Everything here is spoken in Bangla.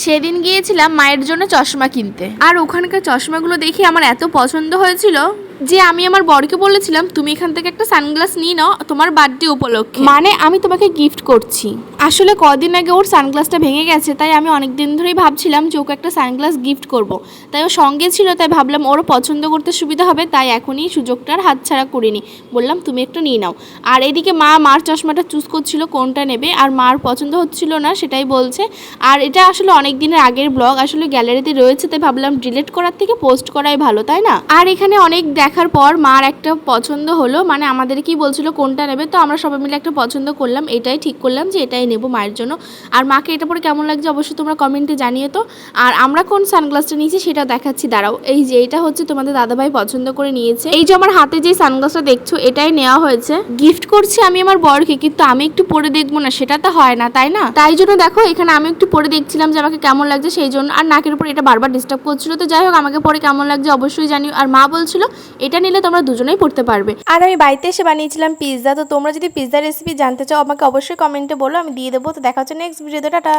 সেদিন গিয়েছিলাম মায়ের জন্য চশমা কিনতে, আর ওখানকার চশমাগুলো দেখে আমার এত পছন্দ হয়েছিল যে আমি আমার বরকে বলেছিলাম তুমি এখান থেকে একটা সানগ্লাস নিয়ে নাও তোমার বার্থডে উপলক্ষে, মানে আমি তোমাকে গিফট করছি। আসলে কদিন আগে ওর সানগ্লাসটা ভেঙে গেছে, তাই আমি অনেক দিন ধরেই ভাবছিলাম যে ওকে একটা সানগ্লাস গিফট করব। তাই ও সঙ্গে ছিল, তাই ভাবলাম ওরও পছন্দ করতে সুবিধা হবে, তাই এখনই সুযোগটার হাতছাড়া করিনি। বললাম তুমি একটু নিয়ে নাও। আর এদিকে মার চশমাটা চুজ করছিল কোনটা নেবে, আর মার পছন্দ হচ্ছিল না সেটাই বলছে। আর এটা আসলে অনেক দিনের আগের ব্লগ, আসলে গ্যালারিতে রয়েছে, তাই ভাবলাম ডিলিট করার থেকে পোস্ট করাই ভালো, তাই না? আর এখানে অনেক দেখার পর মার একটা পছন্দ হলো, মানে আমাদের কি বলছিল কোনটা নেবে, তো আমরা সবাই মিলে একটা পছন্দ করলাম, এটাই ঠিক করলাম যে এটাই নেব মায়ের জন্য। আর মাকে এটা পরে কেমন লাগছে অবশ্যই তোমরা কমেন্টে জানিয়ে তো। আর আমরা কোন সানগ্লাসটা নিয়েছি সেটা দেখাচ্ছি, দাঁড়াও। এই যে এটা হচ্ছে তোমাদের দাদাভাই পছন্দ করে নিয়েছে। এই যে আমার হাতে যে সানগ্লাসটা দেখছো এটাই নেওয়া হয়েছে, গিফট করছি আমি আমার বরকে, কিন্তু আমি একটু পরে দেখবো না সেটা তো হয় না, তাই না? তাই জন্য দেখো এখানে আমি একটু পরে দেখছিলাম যে আমাকে কেমন লাগছে সেই জন্য। আর নাকের উপর এটা বারবার ডিস্টার্ব করছিল, তো যাই হোক আমাকে পরে কেমন লাগছে অবশ্যই জানিও। আর মা বলছিল এটা নিলে তোমরা দুজনেই পড়তে পারবে। আর আমি বাড়িতে এসে বানিয়েছিলাম পিৎজা, তো তোমরা যদি পিৎজা রেসিপি জানতে চাও আমাকে অবশ্যই কমেন্টে বলো, আমি দিয়ে দেবো। তো দেখা হচ্ছে নেক্সট ভিডিওতে, টাটা।